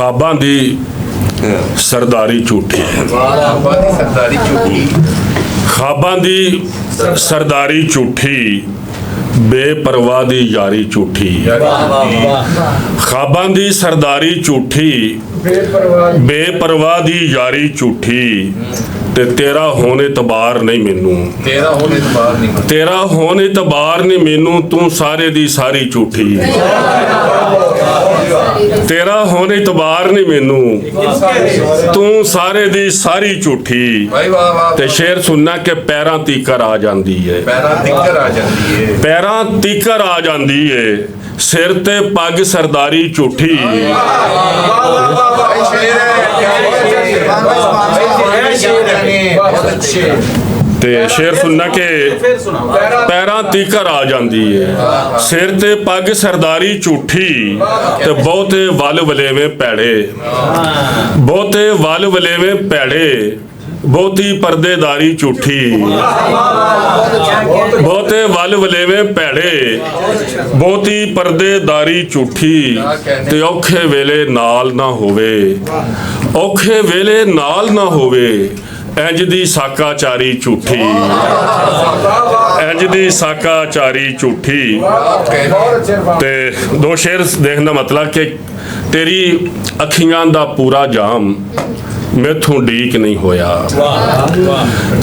ख्वाबां दी सरदारी झूठी, ख्वाबां दी सरदारी झूठी, बेपरवाह दी यारी झूठी। ख्वाबां दी सरदारी झूठी, बेपरवाह दी यारी झूठी, ते तेरा होने इतबार नहीं मैनू, तेरा होने इतबार नहीं मैनू, तू सारे दी सारी झूठी। तेरा होने इतबार नहीं मैनू, तू सारे दी सारी झूठी। ते शेर सुनना के पैरां तीकर आ जांदी है, पैरां तीकर आ जांदी है, सिर ते पग सरदारी झूठी। ते शेर सुनना के पैरां तीकर आ जांदी है, सिर ते पग सरदारी झूठी, ते बहुते वल वलेवे भैड़े, बहुते वल वलेवे भैड़े, बहुती पर्देदारी झूठी। बहुते वल वलेवे भैड़े, बहुती पर्देदारी झूठी, ते औखे वेले नाल ना होवे, औखे वेले नाल ना होवे, इंज दी साकाचारी झूठी, इंज दी साकाचारी झूठी। ते दो शेर देखने का मतलब कि तेरी अखियां दा पूरा जाम मैथों ढीक नहीं होया,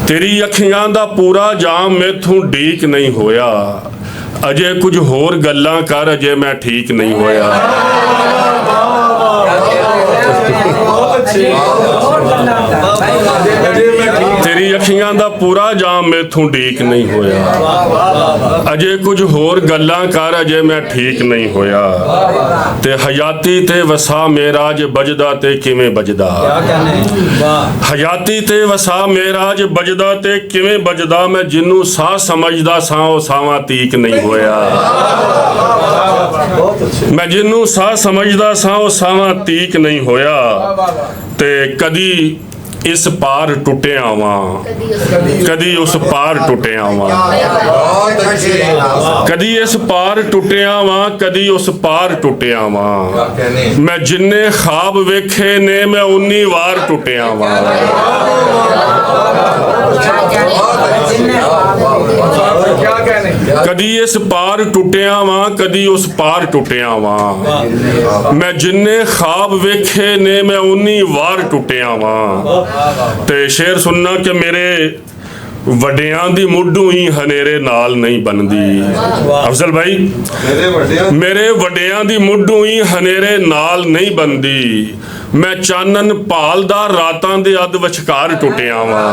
तेरी अखियां दा पूरा जाम मैथों ढीक नहीं होया, अजे कुछ होर गल्लां कर अजे मैं ठीक नहीं होया। तेरी अखियां दा पूरा जाम मैथों ढीक नहीं होया, अजे कुछ होर गल्लां कर अजे मैं ठीक नहीं होया, ते हयाती ते वसा मेरा जे बजदा ते किवें बजदा, हयाती ते वसा मेरा जे बजदा ते किवें बजदा, मैं जिन्नू सा समझदा सा ओ सावां तीक नहीं होया, मैं जिन्नू सा समझदा सा ओ सावां तीक नहीं होया, ते कदी इस पार टुटे आवां, कदी उस पार टुटे आवां, कदी इस पार टुटे आवां, कदी उस पार टुटे आवां, मैं जिन्ने ख्वाब वेखे ने मैं उन्नी वार टुटे आवां। कदी इस पार टुटिया वां, कदी उस पार टुटिया वां, मैं जिन्ने ख्वाब वेखे ने मैं उन्नी वार टुटिया वां। ते शेर सुनना कि मेरे वड्डियां दी मुड्ढू ही हनेरे नाल नहीं बनदी। अफजल भाई, मेरे वड्डियां दी मुड्ढू ही हनेरे नाल नहीं बनदी, मैं चानन भालदा रातां दे अध विचकार टुटिया वां,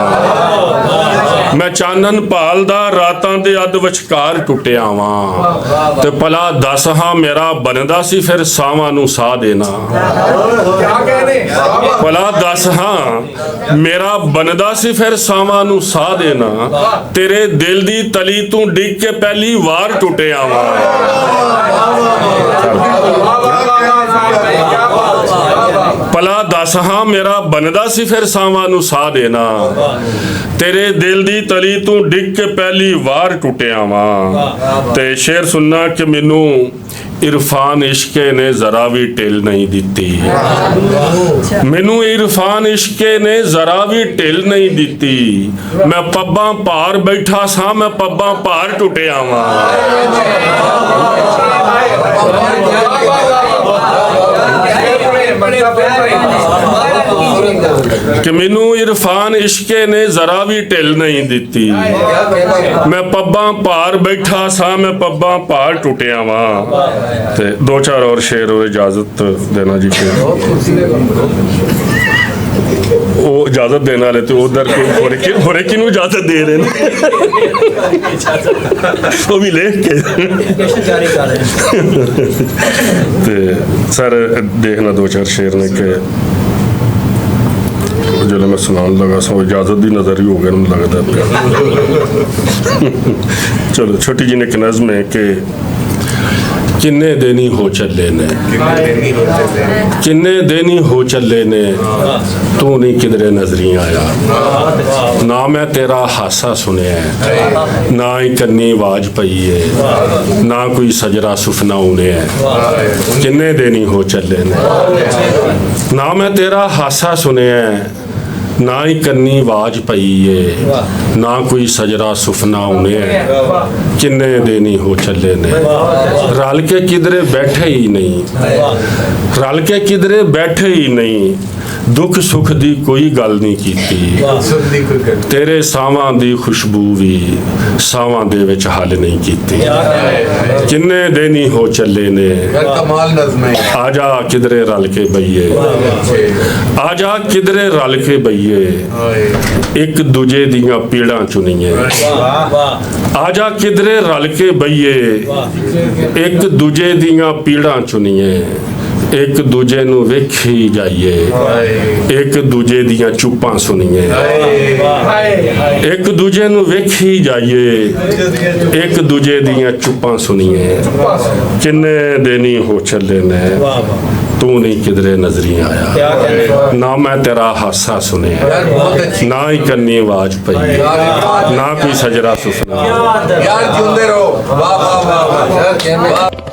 मैं चानन भालदा रातां दे अध विचकार टुटिया वां, ते भला दस हां मेरा बनदा सी फिर सावां नूं साह देना, भला दस हां मेरा बनदा सी फिर सावां नूं साह देना, तेरे दिल दी तली तूं डिग के पहली वार टुटिया वां। भला दस हां मेरा बनदा सी फिर सावां नूं साह देना, तेरे दिल दी तली तूं डिग के पहली वार टुटिया वां। ते शेर सुनना कि मैनू इरफान इश्के ने जरा भी ढिल नहीं दिती, मैनू इरफान इश्के ने जरा भी ढिल नहीं दिती, मैं पब्बां भार बैठा सा मैं पब्बां भार टुटिया वां। कि मैनू इरफान इश्के ने जरा भी ढिल नहीं दिती, मैं पब्बां भार बैठा सा मैं पब्बां भार टुटिया वां। ते दो चार और शेर और इजाजत देना जी। फिर वो इजाजत देने वाले तो उधर होरे किनू इजाजत दे रहे हैं वो भी लिख के ते सर देखना दो चार शेर ने के जो मैं सुनाने लगा सो इजाजत की नज़र ही हो गया मुझे लगता है। चलो छोटी जी ने एक नज़्म है कि ਕਿੰਨੇ ਦਿਨ ਹੀ ਹੋ ਚੱਲੇ ਨੇ, ਕਿੰਨੇ ਦਿਨ ਹੀ ਹੋ ਚੱਲੇ ਨੇ, ਤੂੰ ਨਹੀਂ ਕਿਧਰੇ ਨਜ਼ਰੀ ਆਇਆ। ਨਾ ਮੈਂ ਤੇਰਾ ਹਾਸਾ ਸੁਣਿਆ, ਨਾ ਹੀ ਕੰਨੀ ਆਵਾਜ਼ ਪਈ ਏ, ਨਾ ਕੋਈ ਸਜਰਾ ਸੁਫਨਾ ਉਣਿਆ। ਕਿੰਨੇ ਦਿਨ ਹੀ ਹੋ ਚੱਲੇ ਨੇ, ਨਾ ਮੈਂ ਤੇਰਾ ਹਾਸਾ ਸੁਣਿਆ, ਨਾ ਹੀ ਕੰਨੀ ਆਵਾਜ਼ ਪਈ ਏ, ਨਾ ਕੋਈ ਸਜਰਾ ਸੁਫਨਾ ਉਣਿਆ। ਕਿੰਨੇ ਦਿਨ ਹੀ ਹੋ ਚੱਲੇ ਨੇ, ਰਲ ਕੇ ਕਿਧਰੇ ਬੈਠੇ ਹੀ ਨਹੀਂ, ਰਲ ਕੇ ਕਿਧਰੇ ਬੈਠੇ ਹੀ ਨਹੀਂ, ਦੁੱਖ ਸੁੱਖ ਦੀ ਕੋਈ ਗੱਲ ਨਹੀਂ ਕੀਤੀ। ਤੇਰੇ ਸਾਵਾਂ ਦੀ ਖੁਸ਼ਬੂ ਵੀ ਸਾਵਾਂ ਦੇ ਵਿੱਚ ਹੱਲ ਨਹੀਂ ਕੀਤੀ। ਕਿੰਨੇ ਦਿਨ ਹੀ ਹੋ ਚੱਲੇ ਨੇ, ਆ ਜਾ ਕਿਧਰੇ ਰਲ ਕੇ ਬਈਏ, ਆ ਜਾ ਕਿਧਰੇ ਰਲ ਕੇ ਬਈਏ, ਇੱਕ ਦੂਜੇ ਦੀਆਂ ਪੀੜਾਂ ਚੁਣੀਏ। ਆ ਜਾ ਕਿਧਰੇ ਰਲ ਕੇ ਬਈਏ, ਇੱਕ ਦੂਜੇ ਦੀਆਂ ਪੀੜਾਂ ਚੁਣੀਏ, ਇੱਕ ਦੂਜੇ ਨੂੰ ਵੇਖੀ ਜਾਈਏ, ਇੱਕ ਦੂਜੇ ਦੀਆਂ ਚੁੱਪਾਂ ਸੁਣੀਏ। ਇੱਕ ਦੂਜੇ ਨੂੰ ਵੇਖੀ ਜਾਈਏ, ਇੱਕ ਦੂਜੇ ਦੀਆਂ ਚੁੱਪਾਂ ਸੁਣੀਏ। ਕਿੰਨੇ ਦਿਨ ਹੀ ਹੋ ਚੱਲੇ ਨੇ, ਤੂੰ ਨਹੀਂ ਕਿਧਰੇ ਨਜ਼ਰੀ ਆਇਆ। ਨਾ ਮੈਂ ਤੇਰਾ ਹਾਸਾ ਸੁਣਿਆ, ਨਾ ਹੀ ਕੰਨੀ ਆਵਾਜ਼ ਪਈ, ਨਾ ਕੋਈ ਸਜਰਾ ਸੁਫਨਾ। यार जिंदे रहो। वाह वाह वाह वाह।